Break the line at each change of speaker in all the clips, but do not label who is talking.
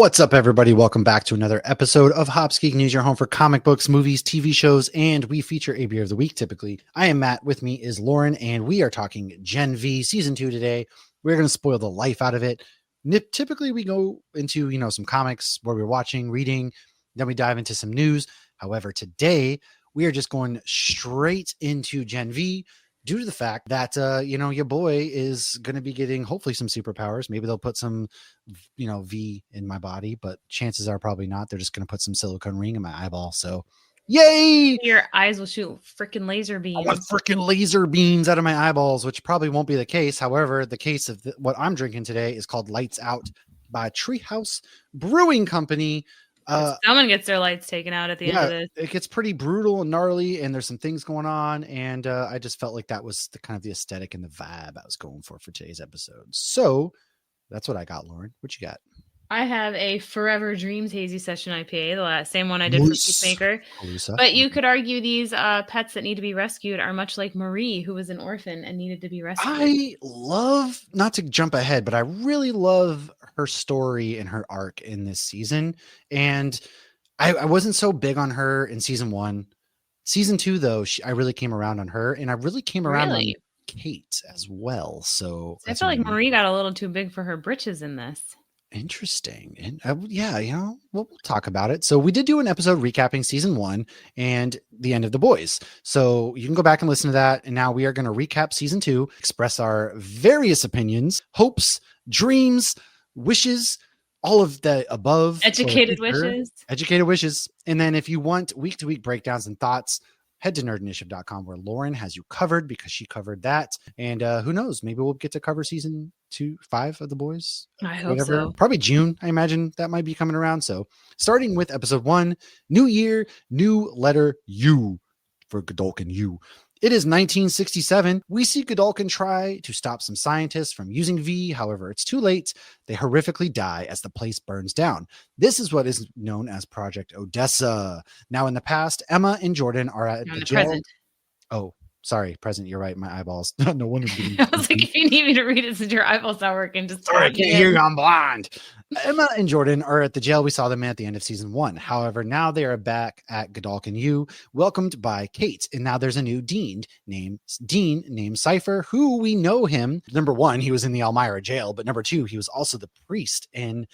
What's up, everybody? Welcome back to another episode of Hops Geek News, your home for comic books, movies, TV shows, and we feature a beer of the week typically. I am Matt. With me is Lauren, and we are talking Gen V Season 2 today. We're going to spoil the life out of it. Typically, we go into, some comics where we're watching, reading, then we dive into some news. However, today, we are just going straight into Gen V, due to the fact that, your boy is going to be getting hopefully some superpowers. Maybe they'll put some, V in my body, but chances are probably not. They're just going to put some silicone ring in my eyeball. So, yay!
Your eyes will shoot freaking laser beams.
I want freaking laser beams out of my eyeballs, which probably won't be the case. However, the case of what I'm drinking today is called Lights Out by Treehouse Brewing Company.
Someone gets their lights taken out at the end of this.
It gets pretty brutal and gnarly, and there's some things going on, and I just felt like that was the kind of the aesthetic and the vibe I was going for today's episode. So that's what I got, Lauren. What you got?
I have a Forever Dreams Hazy Session IPA, the same one I did for Peacemaker. But you could argue these pets that need to be rescued are much like Marie, who was an orphan and needed to be rescued.
I love, not to jump ahead, but I really love her story and her arc in this season. And I wasn't so big on her in season 1. Season 2, though, I really came around on her, and I really came around on Kate as well. So
I feel like Marie got a little too big for her britches in this.
Interesting. And we'll talk about it. So we did do an episode recapping season 1 and the end of The Boys. So you can go back and listen to that. And now we are going to recap season 2, express our various opinions, hopes, dreams, wishes, all of the above.
Educated wishes.
And then if you want week-to-week breakdowns and thoughts, head to nerdinitiative.com, where Lauren has you covered because she covered that. And who knows, maybe we'll get to cover season 5 of The Boys.
I hope so.
Probably June, I imagine that might be coming around. So starting with episode 1, new year, new letter U for Godolphin U. It is 1967. We see Godolphin try to stop some scientists from using V. However, it's too late. They horrifically die as the place burns down. This is what is known as Project Odessa. Now, in the past, Emma and Jordan are at the jail.
Present.
Oh, sorry, present. You're right. My eyeballs. No wonder.
I was like, if you need me to read it since your eyeballs not working, just
sorry, I can't hear you. I'm blind. Emma and Jordan are at the jail. We saw them at the end of season 1. However, now they are back at Godolphin U, welcomed by Kate. And now there's a new Dean named Cypher, who we know him. Number 1, he was in the Elmira jail, but number 2, he was also the priest in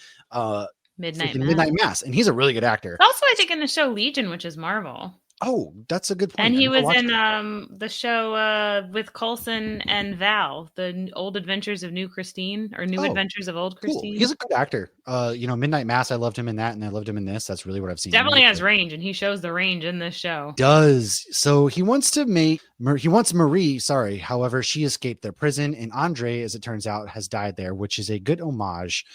Midnight
Mass. And he's a really good actor.
Also, I think in the show Legion, which is Marvel.
Oh, that's a good point.
And he was in the show with Coulson and Val, the Old Adventures of New Christine, or New Adventures of Old Christine.
Cool. He's a good actor. Midnight Mass, I loved him in that, and I loved him in this. That's really what I've seen.
Definitely has range, and he shows the range in this show.
Does. So he wants Marie, however, she escaped their prison, and Andre, as it turns out, has died there, which is a good homage.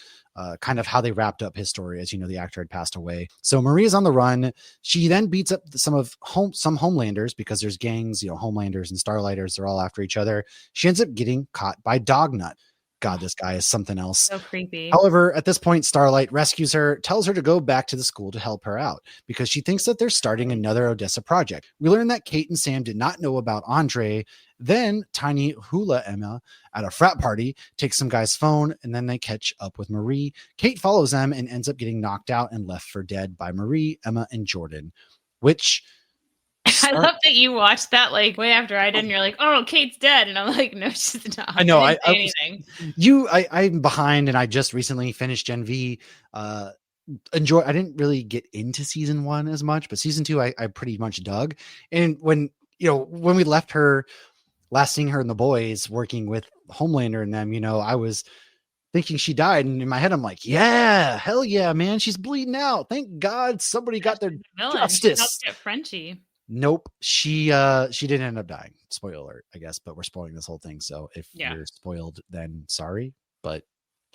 Kind of how they wrapped up his story. As you know, the actor had passed away. So Marie is on the run. She then beats up some Homelanders, because there's gangs, Homelanders and Starlighters. They're all after each other. She ends up getting caught by Dognut. God, this guy is something else.
So creepy.
However, at this point, Starlight rescues her, tells her to go back to the school to help her out because she thinks that they're starting another Odessa project. We learn that Kate and Sam did not know about Andre. Then Tiny Hula Emma at a frat party takes some guy's phone, and then they catch up with Marie. Kate follows them and ends up getting knocked out and left for dead by Marie, Emma, and Jordan, which...
I love that you watched that like way after I did, and you're like, "Oh, Kate's dead," and I'm like, "No, she's not."
I know.
Anything.
I'm behind, and I just recently finished Gen V. I didn't really get into season 1 as much, but season 2, I pretty much dug. And when we left her, last seeing her in The Boys, working with Homelander and them, I was thinking she died, and in my head I'm like, yeah, hell yeah, man, she's bleeding out. Thank God somebody got their justice.
Get Frenchie.
Nope, she didn't end up dying. Spoiler alert, I guess, but we're spoiling this whole thing. So if you're spoiled, then sorry, but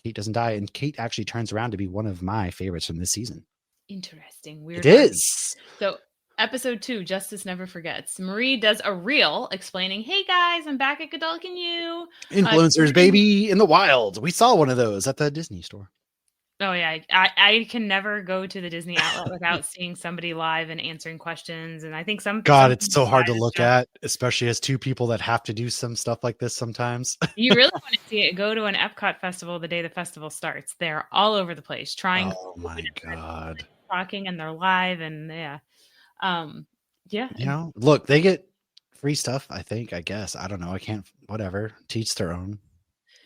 Kate doesn't die, and Kate actually turns around to be one of my favorites from this season.
Interesting. Weird.
It is.
So episode 2, Justice Never Forgets. Marie does a reel explaining, "Hey guys, I'm back at Godolphin U.
Influencers, baby, in the wild." We saw one of those at the Disney store.
Oh yeah, I can never go to the Disney outlet without seeing somebody live and answering questions, and I think
God,
some
it's so
people buy
hard to
this
look
stuff.
at, especially as two people that have to do some stuff like this sometimes.
You really want to see it, go to an Epcot festival the day the festival starts. They're all over the place trying
Oh my God.
talking, and they're live, and yeah. Um, yeah,
You know, look, they get free stuff, I think, I guess. I don't know. I can't, whatever, teach their own.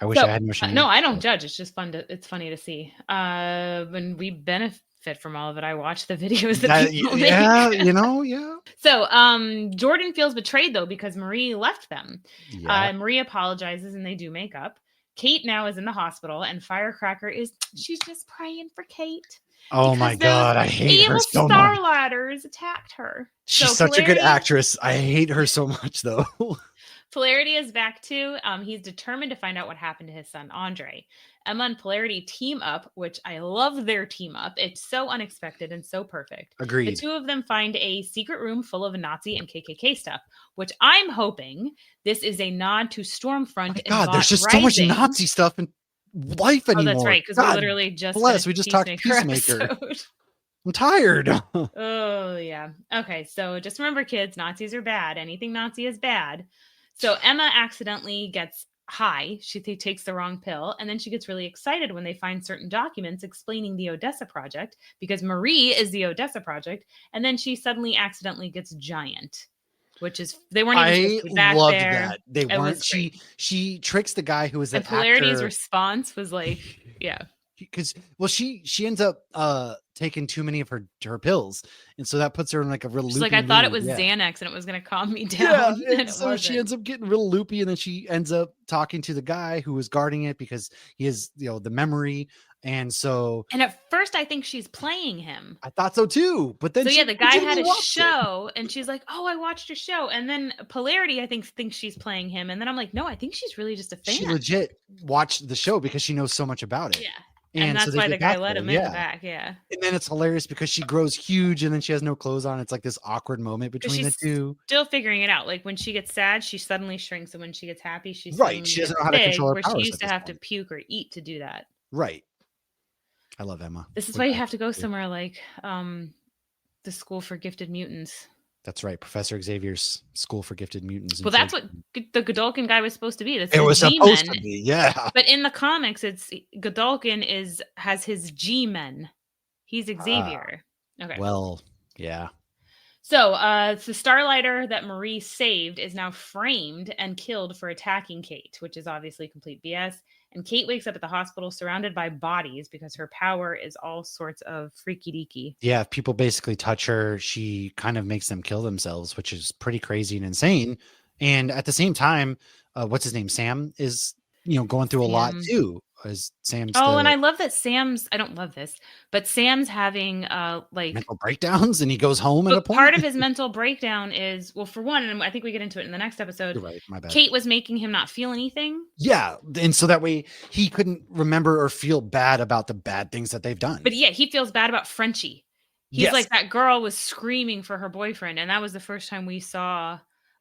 I wish
so,
I had no
no,
shame.
I don't judge, it's just it's funny to see. And we benefit from all of it. I watch the videos that people
Yeah,
make.
you know, yeah.
So, Jordan feels betrayed though because Marie left them.
Yeah.
Marie apologizes and they do make up. Kate now is in the hospital and Firecracker she's just praying for Kate
Oh my
because those
God, I hate her
evil
so much.
Starladders attacked her.
She's
So
such a good actress. I hate her so much though.
Polarity is back too. He's determined to find out what happened to his son Andre. Emma and Polarity team up, which I love their team up. It's so unexpected and so perfect. The
Agreed.
two of them find a secret room full of Nazi and KKK stuff, which I'm hoping this is a nod to Stormfront.
My God, there's just
Rising.
so much Nazi stuff in life anymore.
Oh, that's right, because we literally just
we just talked Peacemaker.
Episode.
I'm tired.
Oh yeah. Okay, so just remember, kids, Nazis are bad. Anything Nazi is bad. So Emma accidentally gets high. She takes the wrong pill. And then she gets really excited when they find certain documents explaining the Odessa Project because Marie is the Odessa Project. And then she suddenly accidentally gets giant, which is, they weren't even supposed to be back
loved
there.
that. They weren't. She tricks the guy who was
and
that
Polarity's
actor.
response was like, yeah.
Because she ends up taking too many of her pills, and so that puts her in like a real
She's
loopy
like, I thought it
mood.
was Xanax and it was going to calm me down.
Yeah, and so she ends up getting real loopy, and then she ends up talking to the guy who was guarding it because he has, you know, the memory, and so.
And at first, I think she's playing him.
I thought so too, but then
so yeah, the guy had a show, and she's like, "Oh, I watched your show," and then Polarity, I think, thinks she's playing him, and then I'm like, "No, I think she's really just a fan."
She legit watched the show because she knows so much about it.
Yeah.
And
that's
so
why the guy let him in the back. Yeah.
And then it's hilarious because she grows huge and then she has no clothes on. It's like this awkward moment between the two.
Still figuring it out. Like when she gets sad, she suddenly shrinks. And when she gets happy, she's
right. She doesn't know how to control her powers.
She used to have to puke or eat to do that.
Right. I love Emma.
This is why you have to go somewhere like the School for Gifted Mutants.
That's right. Professor Xavier's School for Gifted Mutants.
Well, that's what the Godolkin guy was supposed to be.
It was supposed to be, yeah.
But in the comics, it's Godolkin has his G-men. He's Xavier. Okay.
Well, yeah.
So the Starlighter that Marie saved is now framed and killed for attacking Kate, which is obviously complete BS. And Kate wakes up at the hospital surrounded by bodies because her power is all sorts of freaky deaky.
Yeah, if people basically touch her, she kind of makes them kill themselves, which is pretty crazy and insane. And at the same time, what's his name? Sam is, going through a lot too. As Sam's
and I love that I don't love this, but Sam's having like
mental breakdowns and he goes home at a point.
Part of his mental breakdown is, well, for one, and I think we get into it in the next episode.
You're right, my bad.
Kate was making him not feel anything.
Yeah. And so that way he couldn't remember or feel bad about the bad things that they've done.
But yeah, he feels bad about Frenchie. He's like, that girl was screaming for her boyfriend. And that was the first time we saw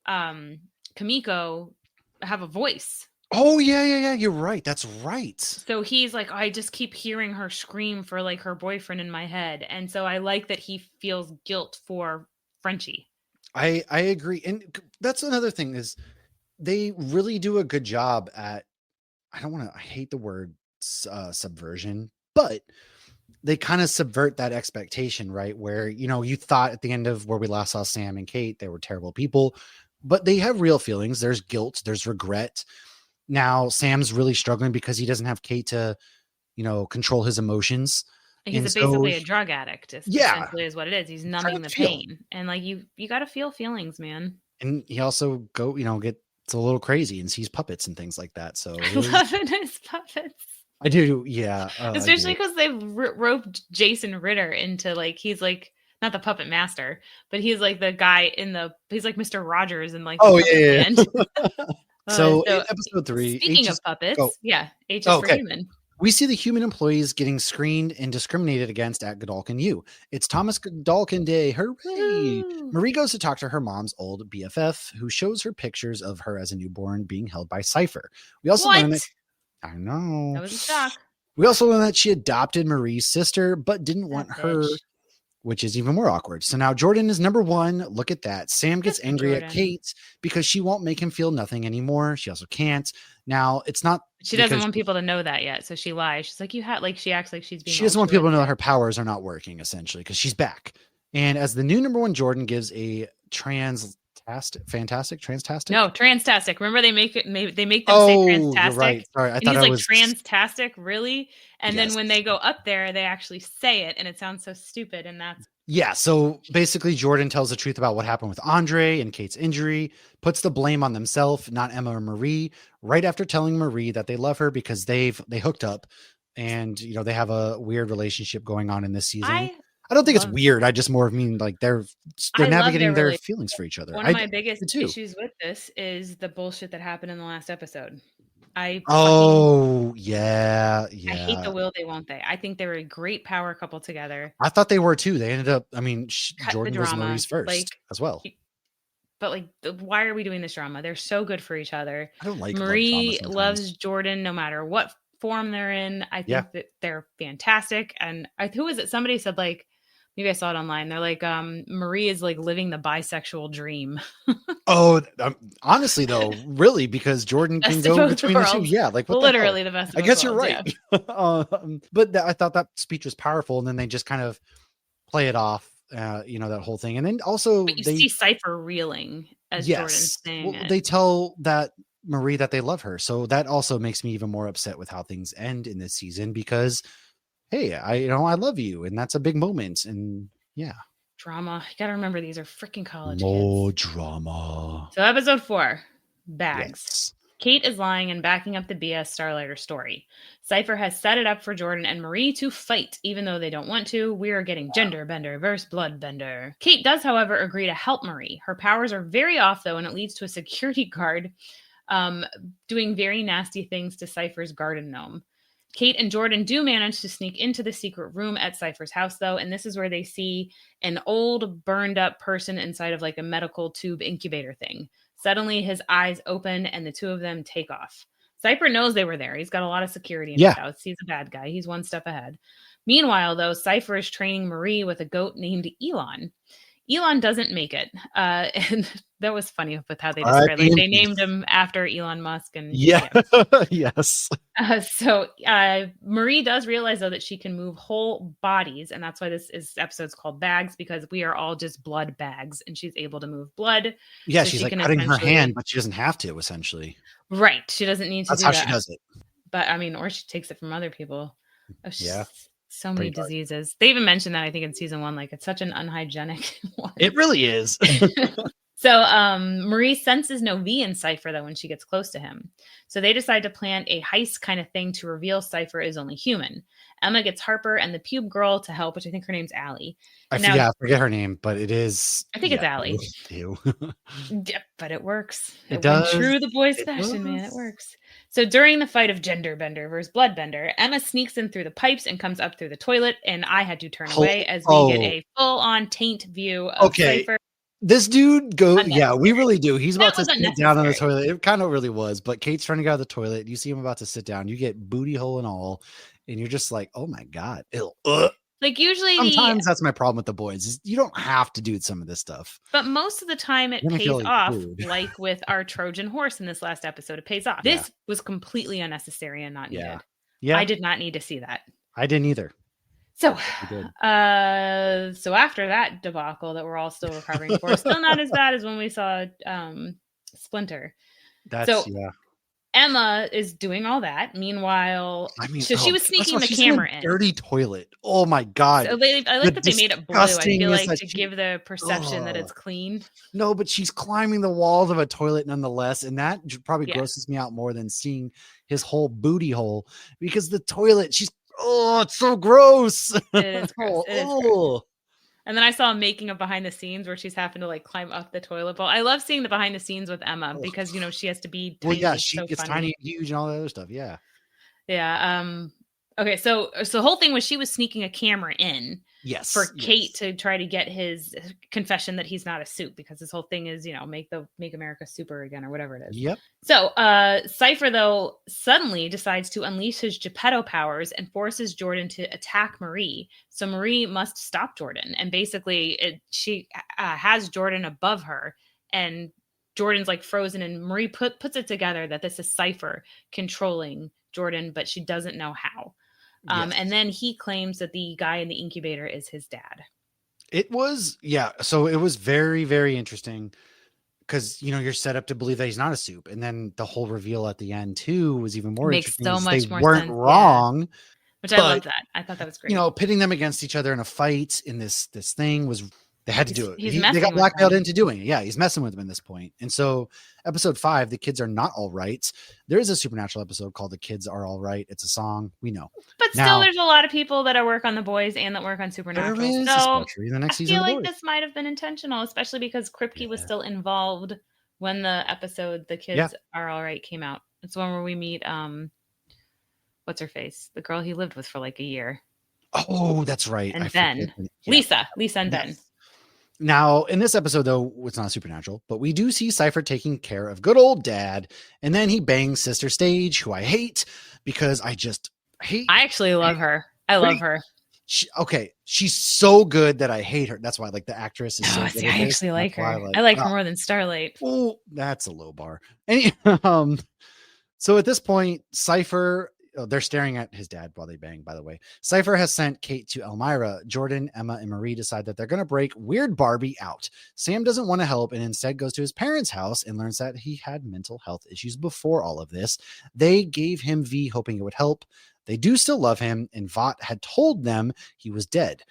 Kamiko have a voice.
Oh, yeah. You're right. That's right.
So he's like, I just keep hearing her scream for like her boyfriend in my head. And so I like that he feels guilt for Frenchie.
I agree. And that's another thing is they really do a good job at, I hate the word subversion, but they kind of subvert that expectation, right? Where, you thought at the end of where we last saw Sam and Kate, they were terrible people, but they have real feelings. There's guilt, there's regret. Now Sam's really struggling because he doesn't have Kate to, control his emotions.
He's basically a drug addict. Essentially is what it is. He's numbing the pain. And like, you got to feel feelings, man.
And he also gets a little crazy and sees puppets and things like that. So
I love his puppets.
I do. Yeah.
Especially because they roped Jason Ritter into like, he's like, not the puppet master, but he's like the guy he's like Mr. Rogers and like,
So in episode 3,
speaking of puppets, H is for human.
We see the human employees getting screened and discriminated against at Godolkin U. It's Thomas Godolkin Day. Hooray! Ooh. Marie goes to talk to her mom's old BFF, who shows her pictures of her as a newborn being held by Cypher. We also learn that, I know.
That was a shock.
We also learned that she adopted Marie's sister, but didn't
That
want her,
bitch.
which is even more awkward. So now Jordan is number one. Look at that. Sam gets
Good for
angry at
Jordan.
Kate because she won't make him feel nothing anymore. She also can't. Now, it's not
She doesn't
because
want people to know that yet, so she lies. She's like, "You had like," she acts like she's being.
she doesn't want people to know that her
altruistic.
powers are not working, essentially, because she's back. And as the new number one, Jordan gives a transtastic.
No, transtastic. Remember they make it. They make them say
Oh, you're
transtastic,
right. Sorry, I
and
thought
he's
I
like
was.
transtastic, really. And then
Yes.
when they go up there, they actually say it, and it sounds so stupid. And that's
Yeah. So basically, Jordan tells the truth about what happened with Andre and Kate's injury, puts the blame on themselves, not Emma or Marie, right after telling Marie that they love her because they hooked up, and they have a weird relationship going on in this season. I don't think it's
love
weird. I just more mean like they're
I love
navigating
their
their
relationship.
feelings for each other.
One
I
of my
did
biggest
too.
issues with this is the bullshit that happened in the last episode. I fucking
Oh yeah,
I hate
yeah.
the will they won't they. I think they were a great power couple together.
I thought they were too. They ended up. I mean,
Cut the
Jordan was
drama,
Marie's first
like,
as well.
but like, why are we doing this drama? They're so good for each other.
I don't like love drama
Marie
sometimes.
loves Jordan no matter what form they're in. I
Yeah.
think that they're fantastic. And who is it? Somebody said like, maybe I saw it online. They're like, Marie is like living the bisexual dream.
Oh, honestly, though, really, because Jordan can
Best of
go
both
between the two.
worlds.
Yeah, like what
Literally
the
the best of
hell? I
both
guess you're
worlds,
right.
yeah.
But I thought that speech was powerful, and then they just kind of play it off, that whole thing, and then also
But you
they
see Cypher reeling as Jordan's
yes,
saying
well,
it.
they tell that Marie that they love her, so that also makes me even more upset with how things end in this season because hey, I love you, and that's a big moment, and yeah,
Drama. You gotta remember these are freaking college
more
kids.
drama.
So episode 4, bags.
Yes.
Kate is lying and backing up the BS Starlighter story. Cypher has set it up for Jordan and Marie to fight, even though they don't want to. We are getting gender bender versus blood bender. Kate does, however, agree to help Marie. Her powers are very off, though, and it leads to a security guard doing very nasty things to Cypher's garden gnome. Kate and Jordan do manage to sneak into the secret room at Cypher's house, though, and this is where they see an old, burned up person inside of like a medical tube incubator thing. Suddenly, his eyes open and the two of them take off. Cypher knows they were there. He's got a lot of security in his house. He's a bad guy. He's one step ahead. Meanwhile, though, Cypher is training Marie with a goat named Elon. Elon doesn't make it. And that was funny with how they described it. Like, they named him after Elon Musk. And
yeah. Yes.
So Marie does realize, though, that she can move whole bodies. And that's why this episode's called Bags, because we are all just blood bags. And she's able to move blood.
Yeah,
so
she's
she
like
can
cutting her hand, but she doesn't have to, essentially.
Right. She doesn't need to
That's
do
how
that.
she does it.
But I mean, or she takes it from other people. Oh,
yeah.
So many diseases. They even mentioned that, I think, in season 1. Like, it's such an unhygienic one.
It really is.
So Marie senses no V in Cypher, though, when she gets close to him. So they decide to plan a heist kind of thing to reveal Cypher is only human. Emma gets Harper and the pube girl to help, which I think her name's Allie.
I forget her name, but it is.
I think it's Allie.
Ew.
Yeah, but it works.
It does.
True the boys' fashion, man. It works. So during the fight of Gender Bender versus Blood Bender, Emma sneaks in through the pipes and comes up through the toilet, and I had to turn away as we get a full-on taint view of Cypher.
This dude goes, yeah, we really do. He's about to sit down on the toilet. It kind of really was, but Kate's trying to get out of the toilet. You see him about to sit down. You get booty hole and all, and you're just like, oh my God.
Like, usually
sometimes that's my problem with the boys is you don't have to do some of this stuff.
But most of the time it pays off, like with our Trojan horse in this last episode. It pays off. This was completely unnecessary and not needed. Yeah. I did not need to see that.
I didn't either.
So, so after that debacle that we're all still recovering for, still not as bad as when we saw Splinter. Emma is doing all that. Meanwhile, she was sneaking the camera in.
Dirty toilet. Oh my God.
So I like that they made it blue. I feel like to give the perception that it's clean.
No, but she's climbing the walls of a toilet nonetheless. And that probably grosses me out more than seeing his whole booty hole, because the toilet, it's so gross.
It is gross. It is gross. And then I saw a making of behind the scenes where she's having to like climb up the toilet bowl. I love seeing the behind the scenes with Emma because, she has to be tiny.
Well, yeah, she gets tiny and huge and all that other stuff. Yeah.
Yeah. Okay. So the whole thing was she was sneaking a camera in
Yes.
for Kate
yes.
to try to get his confession that he's not a supe, because his whole thing is, make America super again, or whatever it is.
Yep.
So Cypher, though, suddenly decides to unleash his Geppetto powers and forces Jordan to attack Marie. So Marie must stop Jordan. And basically she has Jordan above her, and Jordan's like frozen, and Marie puts it together that this is Cypher controlling Jordan, but she doesn't know how.
Yes.
And then he claims that the guy in the incubator is his dad.
It was, yeah. So it was very, very interesting because, you're set up to believe that he's not a soup. And then the whole reveal at the end, too, was even more
Makes
interesting.
so
Is they
much more
weren't
sense.
wrong.
Which I love that. I thought that was great.
Pitting them against each other in a fight in this thing was, they had to do it.
They
got blackmailed into doing it. Yeah, he's messing with them at this point. And so episode 5, the kids are not all right. There is a Supernatural episode called The Kids Are All Right. It's a song. We know.
But still, there's a lot of people that work on The Boys and that work on Supernatural.
There is,
so
especially in the next
I
season
feel
of The
like
Boys.
this might have been intentional, especially because Kripke was still involved when the episode The Kids Are All Right came out. It's the one where we meet, what's her face? The girl he lived with for like a year.
Oh, that's right.
And Ben. Lisa and Ben.
Now, in this episode, though, it's not Supernatural, but we do see Cypher taking care of good old dad, and then he bangs Sister Stage, who I hate because I just hate.
I actually love her. I love her.
She's so good that I hate her. That's why, like, the actress is so good.
I actually like her. I like her more than Starlight.
Oh, that's a low bar. So at this point, Cypher. They're staring at his dad while they bang, by the way. Cypher has sent Kate to Elmira. Jordan, Emma, and Marie decide that they're going to break Weird Barbie out. Sam doesn't want to help and instead goes to his parents' house and learns that he had mental health issues before all of this. They gave him V, hoping it would help. They do still love him, and Vought had told them he was dead,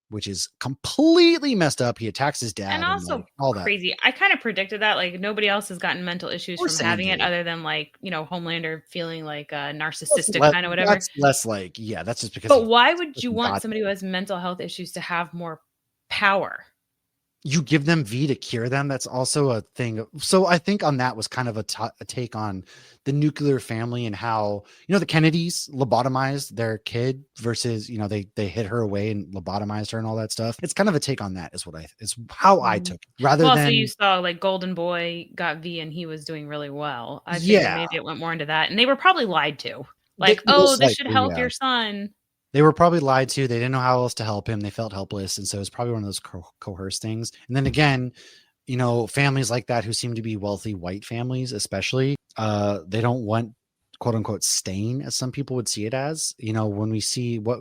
which is completely messed up. He attacks his dad
and also
all
crazy. I kind of predicted that. Like, nobody else has gotten mental issues from having it other than, like, Homelander feeling like a narcissistic kind of whatever.
That's less like, that's just because.
But why would you want somebody who has mental health issues to have more power?
You give them V to cure them. That's also a thing. So I think on that was kind of a take on the nuclear family and how, the Kennedys lobotomized their kid versus, they hit her away and lobotomized her and all that stuff. It's kind of a take on that is how I took it. Rather than.
So you saw like Golden Boy got V and he was doing really well. I think maybe it went more into that. And they were probably lied to. Like, this should help your son.
They were probably lied to. They didn't know how else to help him. They felt helpless. And so it's probably one of those coerced things. And then again, families like that who seem to be wealthy white families, especially, they don't want quote unquote stain, as some people would see it as, when we see what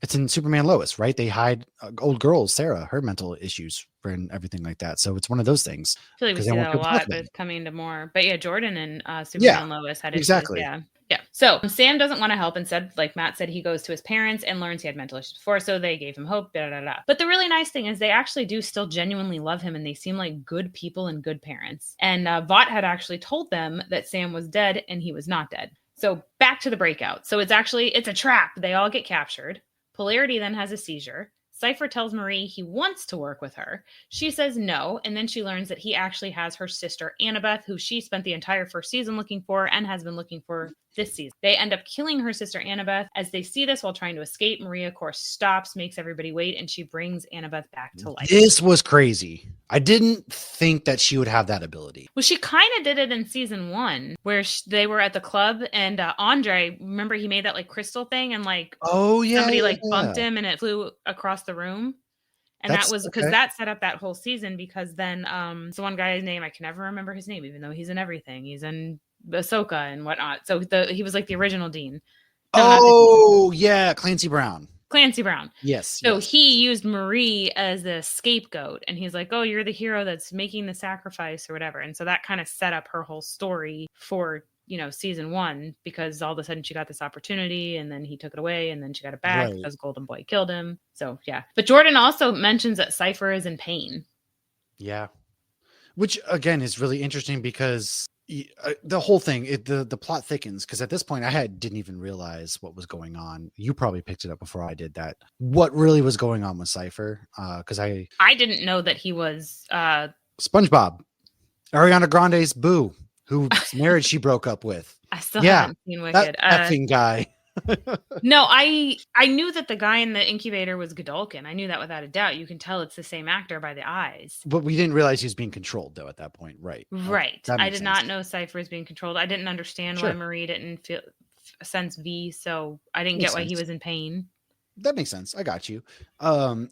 it's in Superman Lois, right? They hide old girls, Sarah, her mental issues and everything like that. So it's one of those things.
I feel like we see that a lot, but it's coming to more. But yeah, Jordan and Superman Lois had issues.
Exactly.
Yeah. So Sam doesn't want to help. Instead, like Matt said, he goes to his parents and learns he had mental issues before. So they gave him hope. But the really nice thing is they actually do still genuinely love him. And they seem like good people and good parents. And Vought had actually told them that Sam was dead and he was not dead. So back to the breakout. So it's a trap. They all get captured. Polarity then has a seizure. Cypher tells Marie he wants to work with her. She says no, and then she learns that he actually has her sister Annabeth, who she spent the entire first season looking for and has been looking for this season. They end up killing her sister Annabeth. As they see this while trying to escape, Maria, of course, stops, makes everybody wait, and she brings Annabeth back to life.
This was crazy. I didn't think that she would have that ability.
Well, she kind of did it in season 1, where they were at the club, and Andre, remember he made that like crystal thing, and like somebody bumped him, and it flew across the room. And that was because that set up that whole season, because then the one guy's name, I can never remember his name, even though he's in everything. He's in Ahsoka and whatnot. So he was like the original Dean.
Clancy Brown.
Yes. So he used Marie as the scapegoat, and he's like, oh, you're the hero that's making the sacrifice or whatever. And so that kind of set up her whole story for, season 1, because all of a sudden she got this opportunity and then he took it away and then she got it back because Golden Boy killed him. So, yeah. But Jordan also mentions that Cypher is in pain.
Yeah. Which, again, is really interesting because the whole thing, the plot thickens, because at this point I didn't even realize what was going on. You probably picked it up before I did that. What really was going on with Cypher? Because I
didn't know that he was
SpongeBob, Ariana Grande's boo, whose marriage she broke up with.
I still haven't seen Wicked.
That effing guy.
No, I knew that the guy in the incubator was Godolkin. I knew that without a doubt. You can tell it's the same actor by the eyes.
But we didn't realize he was being controlled though at that point. Right. Okay.
Right.
That
I
makes
did
sense.
not know Cypher was being controlled. I didn't understand why
Sure.
Marie didn't feel sense V, so I didn't
Makes
get why he
sense.
was in pain.
That makes sense. I got you. And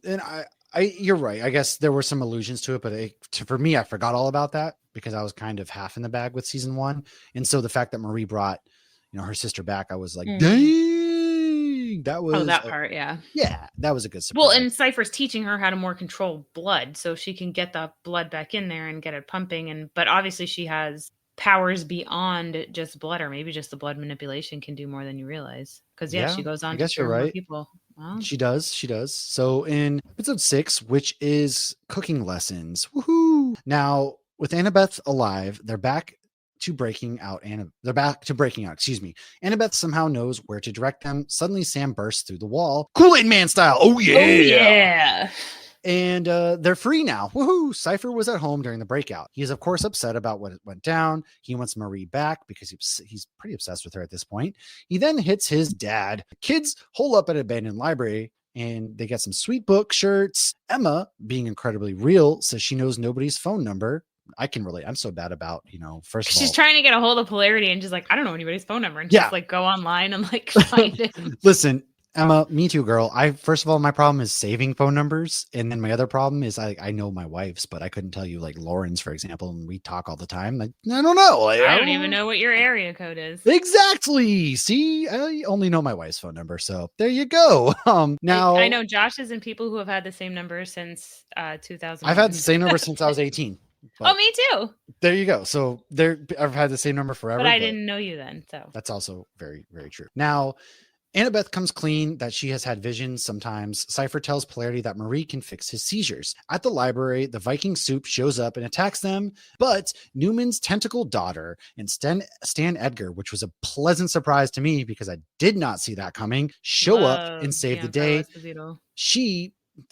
you're right. I guess there were some allusions to it, but for me, I forgot all about that because I was kind of half in the bag with season one. And so the fact that Marie brought, her sister back, I was like, dang, that was
that part, yeah.
Yeah, that was a good surprise.
Well, and Cypher's teaching her how to more control blood so she can get the blood back in there and get it pumping. But obviously she has powers beyond just blood, or maybe just the blood manipulation can do more than you realize. Because she goes on to cure more people. Wow.
She does. So in episode 6, which is cooking lessons, woohoo! Now with Annabeth alive, they're back to breaking out. Excuse me. Annabeth somehow knows where to direct them. Suddenly, Sam bursts through the wall, Kool-Aid Man style. Oh yeah!
Oh yeah!
And they're free now. Woohoo! Cypher was at home during the breakout. He is, of course, upset about what went down. He wants Marie back because he's pretty obsessed with her at this point. He then hits his dad. Kids hole up at an abandoned library and they get some sweet book shirts. Emma, being incredibly real, says she knows nobody's phone number. I can relate. I'm so bad about, first of all.
She's trying to get a hold of Polarity and just like, I don't know anybody's phone number. And just like go online and like find it.
Listen, Emma, me too, girl. First of all, my problem is saving phone numbers. And then my other problem is I know my wife's, but I couldn't tell you like Lauren's, for example, and we talk all the time. Like, I don't know.
I don't even know what your area code is.
Exactly. See, I only know my wife's phone number. So there you go. Now
I know Josh's and people who have had the same number since 2000.
I've had the same number since I was 18.
Oh, me too.
There you go. So I've had the same number forever.
But I didn't know you then. So
that's also very, very true. Now, Annabeth comes clean that she has had visions sometimes. Cypher tells Polarity that Marie can fix his seizures. At the library, the Viking soup shows up and attacks them, but Newman's tentacle daughter and Stan Edgar, which was a pleasant surprise to me because I did not see that coming, show up and save the day.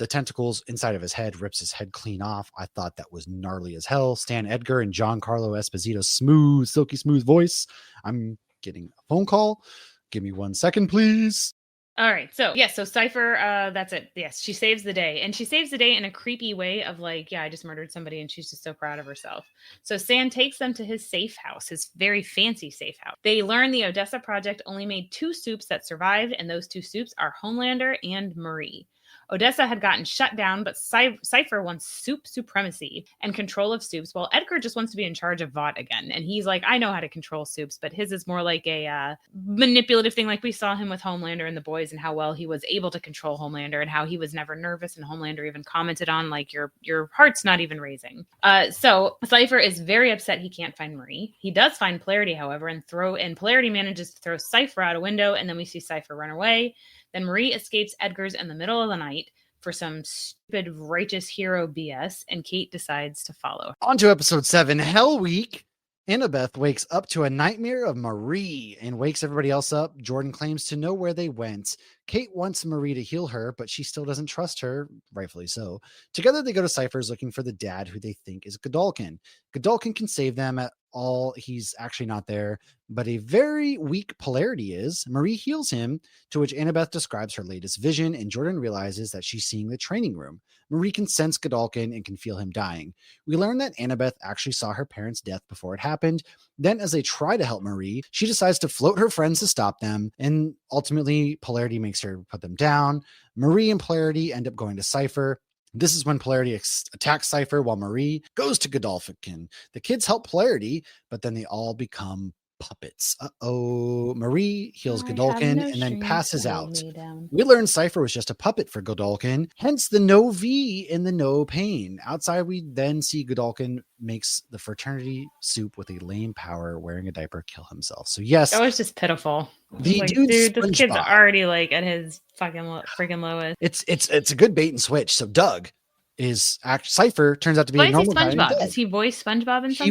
The tentacles inside of his head rips his head clean off. I thought that was gnarly as hell. Stan Edgar and Giancarlo Esposito's smooth, silky smooth voice. I'm getting a phone call. Give me 1 second, please.
All right. So so Cypher, that's it. Yes, she saves the day. And she saves the day in a creepy way of like, I just murdered somebody and she's just so proud of herself. So Stan takes them to his safe house, his very fancy safe house. They learn the Odessa Project only made 2 soups that survived, and those 2 soups are Homelander and Marie. Odessa had gotten shut down, but Cypher wants soup supremacy and control of soups, while Edgar just wants to be in charge of Vought again. And he's like, I know how to control soups, but his is more like a manipulative thing, like we saw him with Homelander and the boys and how well he was able to control Homelander and how he was never nervous. And Homelander even commented on, like, your heart's not even raising. So Cypher is very upset he can't find Marie. He does find Polarity, however, and Polarity manages to throw Cypher out a window, and then we see Cypher run away. Then Marie escapes Edgar's in the middle of the night for some stupid righteous hero BS, and Kate decides to follow.
On to episode 7, Hell Week. Annabeth wakes up to a nightmare of Marie and wakes everybody else up. Jordan claims to know where they went. Kate wants Marie to heal her, but she still doesn't trust her, rightfully so. Together, they go to Cypher's looking for the dad who they think is Godolkin. Godolkin can save them at all. He's actually not there, but a very weak Polarity is. Marie heals him, to which Annabeth describes her latest vision, and Jordan realizes that she's seeing the training room. Marie can sense Godolkin and can feel him dying. We learn that Annabeth actually saw her parents' death before it happened. Then, as they try to help Marie, she decides to float her friends to stop them, and ultimately, Polarity makes her put them down. Marie and Polarity end up going to Cypher. This is when Polarity attacks Cypher while Marie goes to Godolkin. The kids help Polarity, but then they all become puppets. Marie heals Godolkin and then passes out. We learn Cypher was just a puppet for Godolkin, hence the no V in the no pain. Outside, we then see Godolkin makes the fraternity soup with a lame power, wearing a diaper, kill himself. So yes,
that was just pitiful.
The
like,
dude,
this kid's already like at his freaking lowest.
It's a good bait and switch. So Doug, is Cypher turns out to be
Why
a
is he
normal guy named
SpongeBob?
Doug.
Does he voice SpongeBob in something?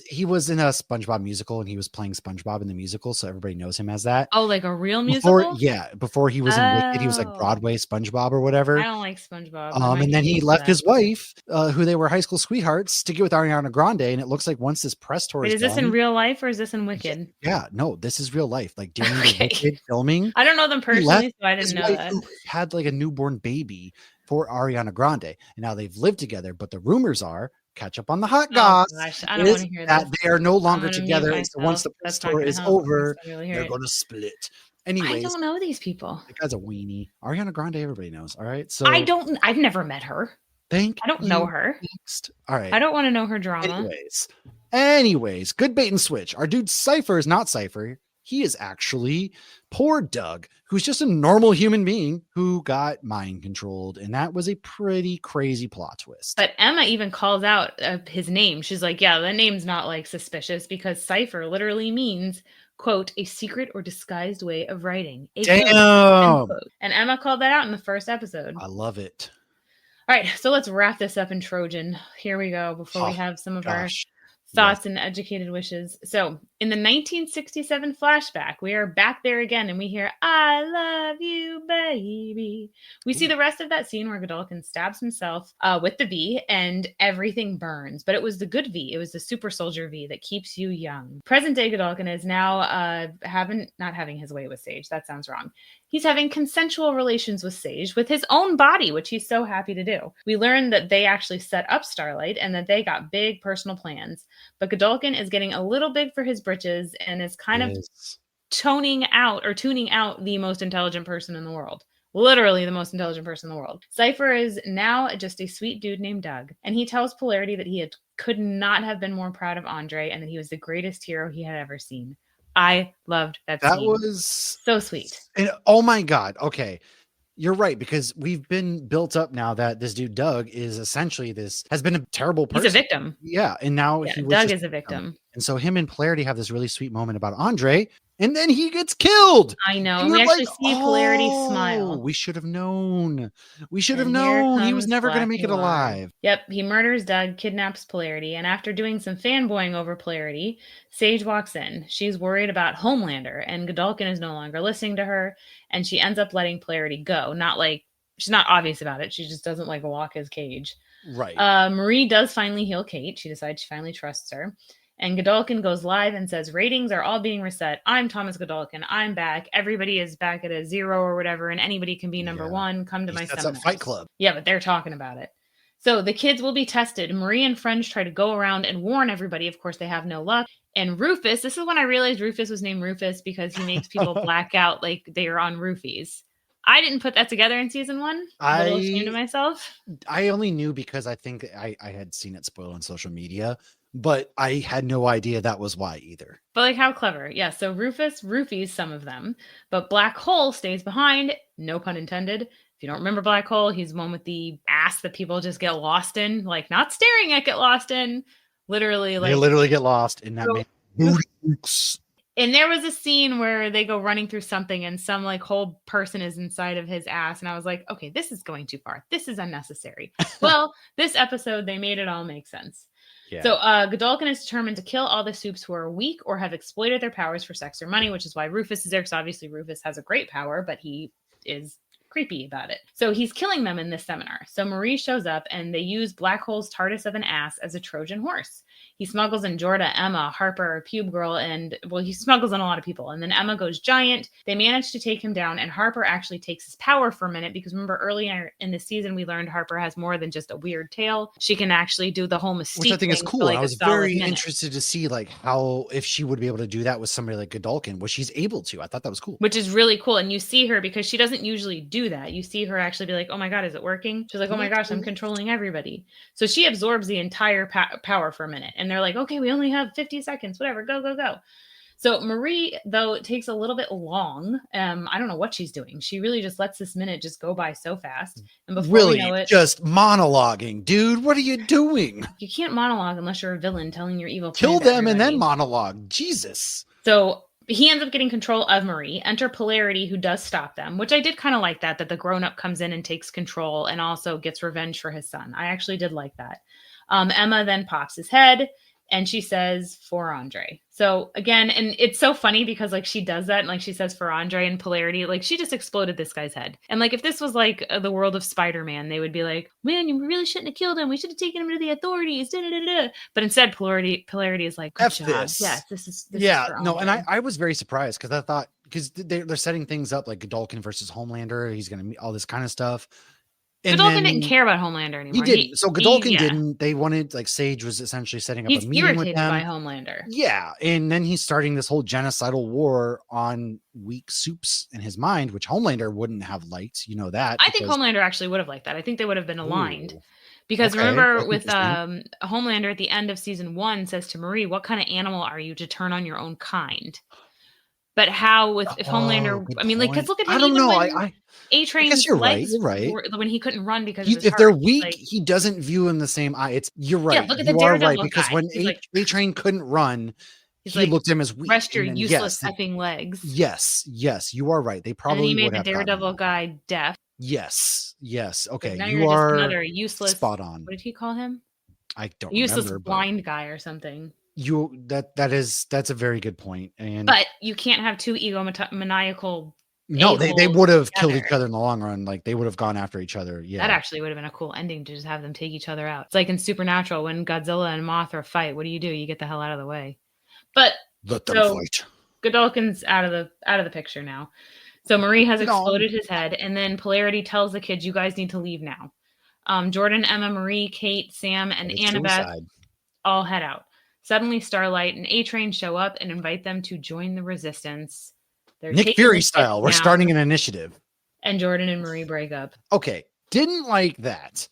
He was in a SpongeBob musical, and he was playing SpongeBob in the musical, so everybody knows him as that.
Oh, like a real musical?
Before he was in Wicked, he was like
Oh.
Broadway SpongeBob or
I
whatever.
don't like SpongeBob. I might
And
get
then he
used to
left
that.
his wife, who they were high school sweethearts, to get with Ariana Grande. And it looks like once this press tour
Wait, is this in
done,
real life or is this in Wicked?
yeah, no, this is real life. Like during the
Okay.
Wicked filming,
I don't know them
he
personally,
left
so I didn't
his
know
wife,
that.
who had like a newborn baby, for Ariana Grande. And now they've lived together, but the rumors are, catch up on the hot
Oh
goss,
gosh, I don't
is
want to hear
that
this.
they are no
I'm
longer
gonna mute
together. And so once
myself.
the press
That's not
tour
gonna
is
help. I'm
over,
just gonna really hear
they're
it.
going to split.
I
Anyways,
don't know these people.
that guy's a weenie. Ariana Grande, everybody knows. All right. So
I've never met her.
thank
I don't
you.
know her.
Next. All right.
I don't want to know her drama.
Anyways, good bait and switch. Our dude Cypher is not Cypher. He is actually poor Doug, who's just a normal human being who got mind controlled. And that was a pretty crazy plot twist.
But Emma even calls out his name. She's like, yeah, the name's not like suspicious because Cypher literally means, quote, a secret or disguised way of writing.
Damn.
And Emma called that out in the first episode.
I love it.
All right, so let's wrap this up in Trojan. Here we go before we have some of our thoughts and educated wishes. So in the 1967 flashback, we are back there again and we hear, I love you, baby. We see the rest of that scene where Godolkin stabs himself with the V and everything burns. But it was the good V. It was the super soldier V that keeps you young. Present day Godolkin is now not having his way with Sage. That sounds wrong. He's having consensual relations with Sage with his own body, which he's so happy to do. We learn that they actually set up Starlight and that they got big personal plans. But Godolkin is getting a little big for his britches and is kind of tuning out the most intelligent person in the world. Literally the most intelligent person in the world. Cypher is now just a sweet dude named Doug. And he tells Polarity that could not have been more proud of Andre and that he was the greatest hero he had ever seen. I loved that scene. That
was
so sweet.
And oh my God. Okay. You're right, because we've been built up now that this dude Doug is essentially has been a terrible person.
He's a victim.
Yeah. And now
Doug is a victim.
And so him and Polarity have this really sweet moment about Andre, and then he gets killed.
I know. And we actually see Polarity smile.
We should have known. We should have known he was never going to make it alive.
Yep. He murders Doug, kidnaps Polarity, and after doing some fanboying over Polarity, Sage walks in. She's worried about Homelander, and Godolkin is no longer listening to her, and she ends up letting Polarity go. She's not obvious about it. She just doesn't walk his cage.
Right.
Marie does finally heal Kate. She decides she finally trusts her. And Godolkin goes live and says, ratings are all being reset. I'm Thomas Godolkin. I'm back. Everybody is back at a 0 or whatever, and anybody can be number 1. Come to my seminar.
That's a Fight Club.
Yeah, but they're talking about it. So the kids will be tested. Marie and friends try to go around and warn everybody. Of course, they have no luck. And Rufus, this is when I realized Rufus was named Rufus because he makes people black out like they are on roofies. I didn't put that together in season 1. I'm a little ashamed of myself.
I only knew because I think I had seen it spoiled on social media, but I had no idea that was why either.
But how clever. Yeah, so Rufus roofies some of them, but Black Hole stays behind. No pun intended. If you don't remember Black Hole, he's the one with the ass that people just get lost in. Not staring at, get lost in. Literally,
they literally get lost in that
And there was a scene where they go running through something and some whole person is inside of his ass. And I was like, okay, this is going too far. This is unnecessary. Well, this episode, they made it all make sense. Yeah. So Godolkin is determined to kill all the Supes who are weak or have exploited their powers for sex or money, which is why Rufus is there. Because obviously Rufus has a great power, but he is creepy about it. So he's killing them in this seminar. So Marie shows up and they use Black Hole's TARDIS of an ass as a Trojan horse. He smuggles in Jorda, Emma, Harper, Pube Girl, and he smuggles in a lot of people. And then Emma goes giant. They manage to take him down, and Harper actually takes his power for a minute because remember earlier in the season we learned Harper has more than just a weird tail. She can actually do the whole Mystique,
which I think is cool. I was very interested to see how if she would be able to do that with somebody like Godolkin, which she's able to. I thought that was cool.
Which is really cool. And you see her because she doesn't usually do that. You see her actually be like, oh my God, is it working? She's like, oh my gosh, I'm controlling everybody. So she absorbs the entire power for a minute. And they're like, okay, we only have 50 seconds, whatever, go. So Marie, though, it takes a little bit long. I don't know what she's doing. She really just lets this minute just go by so fast. And before
really,
we know it,
just monologuing, dude. What are you doing?
You can't monologue unless you're a villain telling your evil
kill them and then monologue. Jesus.
So he ends up getting control of Marie. Enter Polarity, who does stop them, which I did kind of like that the grown-up comes in and takes control and also gets revenge for his son. I actually did like that. Emma then pops his head and she says, "For Andre." So again, and it's so funny because like she does that and like she says "For Andre" and Polarity, like she just exploded this guy's head. And like if this was like the world of Spider-Man, they would be like, "Man, you really shouldn't have killed him. We should have taken him to the authorities." Da, da, da, da. But instead, Polarity is like, "Good
F
job.
this.
Yes, this is
Yeah,
for
no, and
Andre."
I was very surprised because I thought because they're setting things up like Godolkin versus Homelander. He's gonna meet all this kind of stuff. And
Godolkin didn't
then
care about Homelander
he
anymore.
didn't. So Godolkin
Yeah.
didn't. They wanted like Sage was essentially setting up a
He's
meeting with
irritated by
them.
Homelander.
Yeah, and then he's starting this whole genocidal war on weak soups in his mind, which Homelander wouldn't have liked. You know that.
I think Homelander actually would have liked that. I think they would have been aligned.
Ooh,
Because
okay,
remember
that's
with
interesting.
Homelander at the end of season 1 says to Marie, "What kind of animal are you to turn on your own kind?" But how with if
Oh,
Homelander,
good
I mean, like, because
point.
look at
I
him,
don't
even
know.
when
I guess
A-Train's
you're right.
legs
You're right.
were, when he couldn't run because of his
If
heart,
they're
he's
weak,
like,
he doesn't view in the same eye. You're
yeah,
right.
look at the
You are right
Daredevil
because
guy.
when
He's like,
A Train couldn't run,
he's
he
like,
looked at him as weak.
"Rest your
And then
useless effing legs."
yes, you are right. They
And then he
probably
made
would
the
have gotten
Daredevil
that.
guy deaf.
Yes.
Like,
Okay,
now
you
you're just
are
another useless,
spot on.
what did he call him?
I don't
Useless
remember, but
blind guy or something.
that's a very good point. And
But you can't have two egomaniacal
no, they
a-holes
would have killed
together.
each other in the long run. Like they would have gone after each other.
That
Yeah.
actually would have been a cool ending to just have them take each other out. It's like in Supernatural when Godzilla and Mothra fight. What do? You get the hell out of the way. But
Let them
so
fight.
Godolkin's out of the picture now. So Marie has
No.
exploded his head, and then Polarity tells the kids, "You guys need to leave now." Jordan, Emma, Marie, Kate, Sam, and
It's
Annabeth
suicide.
all head out. Suddenly, Starlight and A-Train show up and invite them to join the resistance. They're
Nick
taking
Fury
the kids
style. We're
down,
starting an initiative.
and Jordan and Marie break up.
Okay. Didn't like that.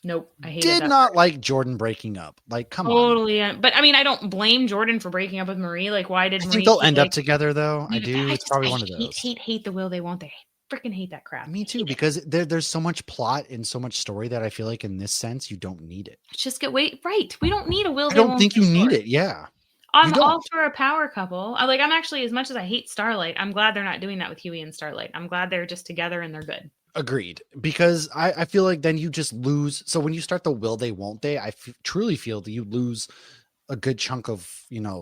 Nope, I hated
Did
that
not
part.
like Jordan breaking up. Like, come on.
Totally, but I mean, I don't blame Jordan for breaking up with Marie. Like, why did
I
Marie?
think they'll
feel
end up
like,
together, though. I do. It's probably one of
hate,
those.
hate the will they won't they. Freaking hate that crap.
Me too,
Hate it.
because there's so much plot and so much story that I feel like in this sense you don't need it.
Just get right. We don't need a will.
I don't think you need it. Yeah.
I'm
You
all
don't.
for a power couple. I'm actually, as much as I hate Starlight, I'm glad they're not doing that with Huey and Starlight. I'm glad they're just together and they're good.
Agreed. Because I feel like then you just lose. So when you start the will they won't they, truly feel that you lose a good chunk of,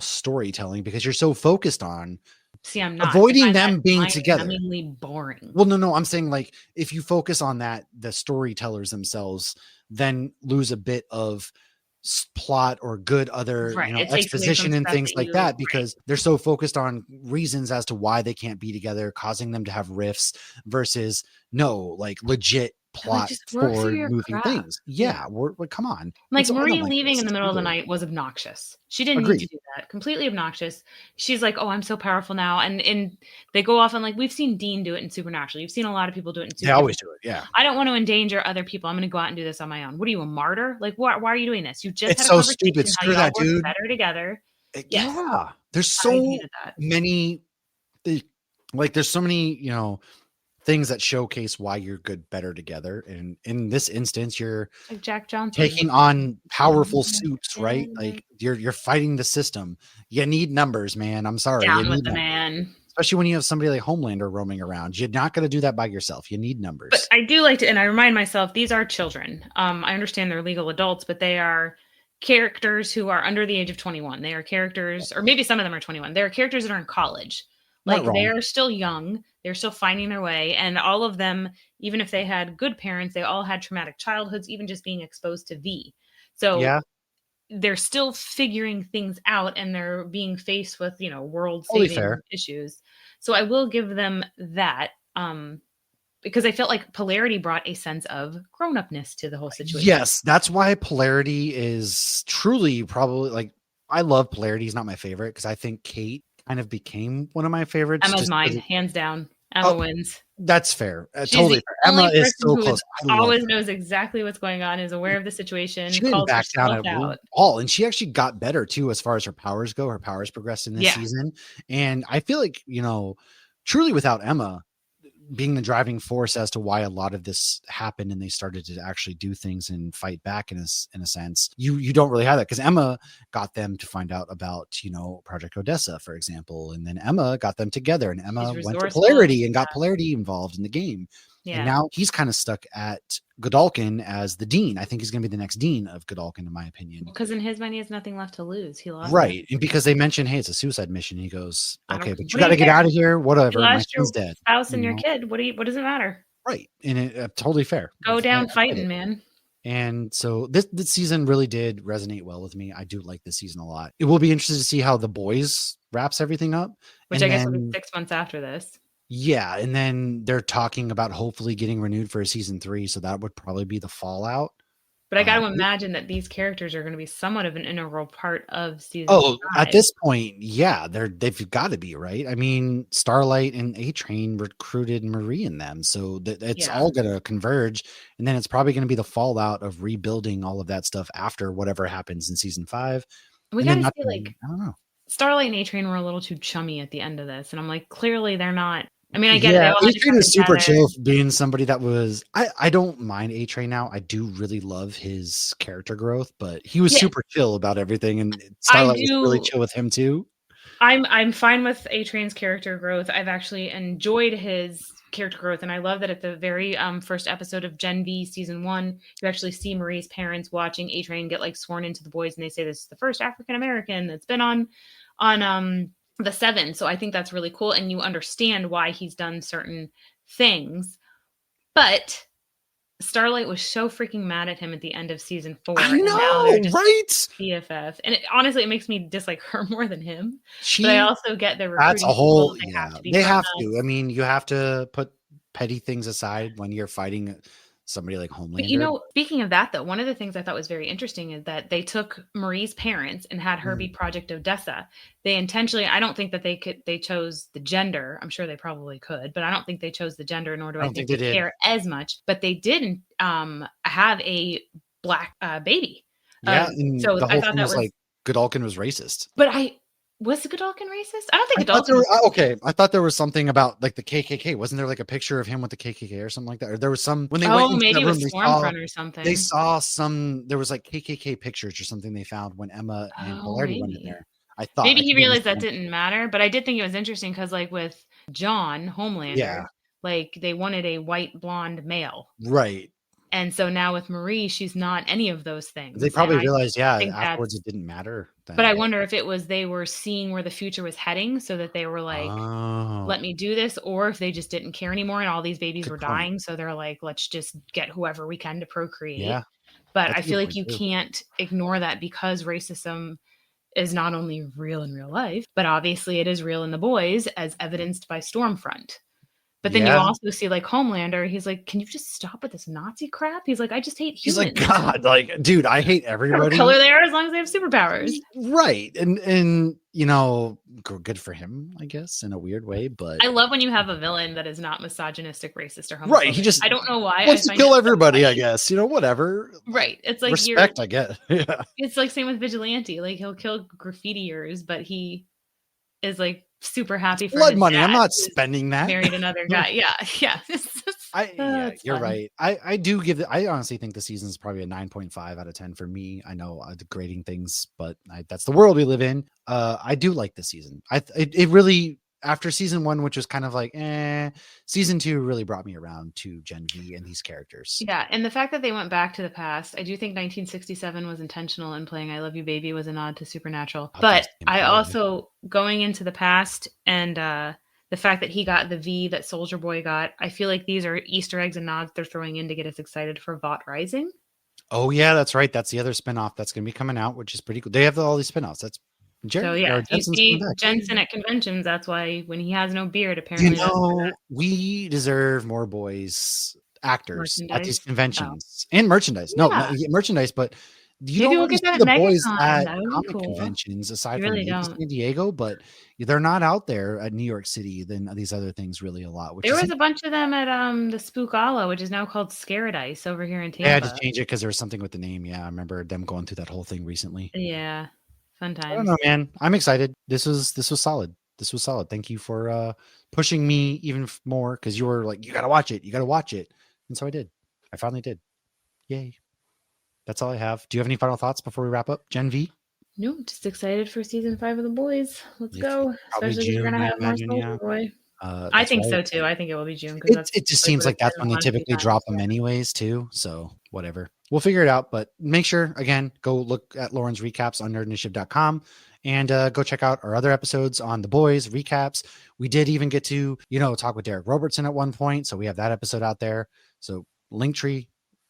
storytelling because you're so focused on
See, I'm not
avoiding them being together.
Boring.
Well, no, I'm saying like if you focus on that, the storytellers themselves then lose a bit of plot or good other
Right. It takes away
exposition
from
and
stuff
things
that
like
you-
that because they're so focused on reasons as to why they can't be together, causing them to have rifts versus no, like legit plot
just work through
forward
your
moving
crap.
things. Yeah, we're come on.
Like
I don't
Marie
like
leaving
this.
in the
It's
middle of the
weird.
night was obnoxious. She didn't need
Agreed.
to do that. Completely obnoxious. She's like, "Oh, I'm so powerful now," and they go off and like we've seen Dean do it in Supernatural. You've seen a lot of people do it in
They
Supernatural.
always do it. Yeah.
I don't want to endanger other people. I'm going to go out and do this on my own. What are you, a martyr? Like, why are you doing this? You just
It's
had a
so
conversation
stupid.
how
Screw
y'all
that,
work
dude.
better together. Yes.
Yeah. There's
I
so
hated that.
many there's so many, things that showcase why you're good better together. And in this instance, you're
Like Jack Johnson
taking on powerful suits, right? Like you're fighting the system. You need numbers, man. I'm sorry. You
down
need
with the
numbers.
man.
Especially when you have somebody like Homelander roaming around. You're not going to do that by yourself. You need numbers.
But I do like to, and I remind myself, these are children. I understand they're legal adults, but they are characters who are under the age of 21. They are characters, or maybe some of them are 21. They're characters that are in college.
Not
Like
wrong.
they're still young. They're still finding their way. And all of them, even if they had good parents, they all had traumatic childhoods, even just being exposed to V. So
Yeah.
they're still figuring things out and they're being faced with, world
Totally
saving
fair.
issues. So I will give them that. Because I felt like Polarity brought a sense of grown-upness to the whole situation.
Yes, that's why Polarity is truly probably like I love Polarity. He's not my favorite because I think Kate kind of became one of my favorites.
Emma's
just
mine,
'cause
hands down. Emma wins.
That's fair.
She's
Totally
the
fair.
only
Emma is
person
so
who
close. I love
always
her.
knows exactly what's going on, is aware of the situation,
She didn't
calls
back down
herself
at
out.
all, and she actually got better too as far as her powers go. Her powers progressed in this
Yeah.
season, and I feel like truly without Emma, being the driving force as to why a lot of this happened and they started to actually do things and fight back in a sense. You don't really have that because Emma got them to find out about, Project Odessa, for example, and then Emma got them together, and Emma went to
resourceful.
Polarity and got Polarity involved in the game.
Yeah.
And now he's kind of stuck at Godalkin as the dean. I think he's going to be the next dean of Godalkin, in my opinion.
Because in his mind, he has nothing left to lose. He lost.
Right. And because they mentioned, hey, it's a suicide mission. He goes, okay, but
what
you
do
got to
you
get
care?
out of here. Whatever.
You
My
lost your
son's dead.
spouse and your kid. What does it matter?
Right. And totally fair.
Go down
I get
fighting,
it.
man.
And so this season really did resonate well with me. I do like this season a lot. It will be interesting to see how The Boys wraps everything up.
Which I guess will be 6 months after this.
Yeah. And then they're talking about hopefully getting renewed for a season 3. So that would probably be the fallout.
But I got to imagine that these characters are going to be somewhat of an integral part of season 5.
At this point, yeah, they've got to be, right? I mean, Starlight and A-Train recruited Marie in them, so it's all going to converge, and then it's probably going to be the fallout of rebuilding all of that stuff after whatever happens in season 5.
We got to see,
I don't know.
Starlight and A-Train were a little too chummy at the end of this, and I'm like, clearly they're not. I mean, I get it.
A-Train is super chill, being somebody that was. I don't mind A-Train now. I do really love his character growth, but he was super chill about everything, and Starlight was really chill with him too.
I'm fine with A-Train's character growth. I've actually enjoyed his character growth, and I love that at the very first episode of Gen V season 1, you actually see Marie's parents watching A-Train get sworn into the boys, and they say this is the first African American that's been on the 7. So I think that's really cool. And you understand why he's done certain things. But Starlight was so freaking mad at him at the end of season 4.
I know, right?
BFF. And honestly, it makes me dislike her more than him.
But
I also get the recruiting.
That's a whole,
they have
to. I mean, you have to put petty things aside when you're fighting somebody like Homelander.
But speaking of that, though, one of the things I thought was very interesting is that they took Marie's parents and had her be Project Odessa. They intentionally, I don't think that they chose the gender. I'm sure they probably could, but I don't think they chose the gender, nor do I think they care as much. But they didn't have a black baby.
Yeah, so the whole thing was like Godalkin was racist.
But was Godalkin racist? I don't think Godalkin.
I thought there was something about the KKK. Wasn't there a picture of him with the KKK or something like that? Or there was some when they went into
maybe
the room,
it was Stormfront or something.
They saw some. There was KKK pictures or something they found when Emma and Polarity went in there. I thought
maybe he realized that didn't matter, but I did think it was interesting because with John Homelander, they wanted a white blonde male,
right?
And so now with Marie, she's not any of those things.
They probably realized, afterwards it didn't matter.
But I wonder if it was they were seeing where the future was heading, so that they were let me do this, or if they just didn't care anymore and all these babies were dying. So they're like, let's just get whoever we can to procreate. Yeah. But I feel like you can't ignore that because racism is not only real in real life, but obviously it is real in The Boys, as evidenced by Stormfront. But then you also see Homelander. He's like, can you just stop with this Nazi crap? He's like, I just hate humans.
He's like, God, dude, I hate everybody.
Whatever color they are, as long as they have superpowers.
Right. And good for him, I guess, in a weird way. But
I love when you have a villain that is not misogynistic, racist, or homophobic.
Right. He just
I don't know why.
Wants to kill everybody, I guess. Whatever.
Right. It's like
respect, I get. Yeah.
It's same with Vigilante. He'll kill graffitiers, but he is super happy for
blood money. I'm not spending that.
Married another guy. Yeah.
You're right. I do give it. I honestly think the season is probably a 9.5 out of 10 for me. I know I'm grading things, but that's the world we live in. I do like the season. It really, after season 1, which was kind of season 2 really brought me around to Gen V and these characters.
Yeah, and the fact that they went back to the past, I do think 1967 was intentional in playing I Love You Baby was a nod to Supernatural. But I also, going into the past and the fact that he got the V that Soldier Boy got, I feel like these are Easter eggs and nods they're throwing in to get us excited for Vought Rising.
Oh yeah, that's right. That's the other spinoff that's going to be coming out, which is pretty cool. They have all these spinoffs. That's
you see Jensen at conventions. That's why when he has no beard, apparently.
We deserve more boys actors at these conventions and merchandise. No, merchandise, but you don't get the Boys at comic conventions aside from San Diego, but they're not out there at New York City than these other things really a lot.
There was a bunch of them at the Spookala, which is now called Scaradise over here in Tampa.
They had to change it because there was something with the name. Yeah, I remember them going through that whole thing recently.
Yeah. Fun times.
I don't know, man. I'm excited. This was solid. this was solid. Thank you for pushing me even more, because you were like, you got to watch it. You got to watch it. And so I did. I finally did. Yay. That's all I have. Do you have any final thoughts before we wrap up? Gen V?
No, just excited for season 5 of The Boys. Let's
It's
go.
probably
Especially because we're
June,
gonna
I
have more
imagine,
Soldier
yeah.
Boy. I
That's
think
right.
so too. I think it will be June because that's
It just seems
what
like
it's
that's
been
when
the
they
last few
typically
times.
drop them anyways too. So whatever. We'll figure it out. But make sure, again, go look at Lauren's recaps on nerdinitiative.com and go check out our other episodes on The Boys recaps. We did even get to, talk with Derek Robertson at one point. So we have that episode out there. So Linktree,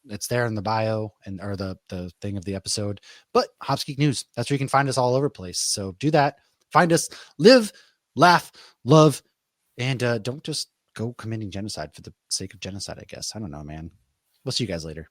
it's there in the bio or the thing of the episode. But Hops Geek News, that's where you can find us all over the place. So do that. Find us, live, laugh, love, and don't just go committing genocide for the sake of genocide, I guess. I don't know, man. We'll see you guys later.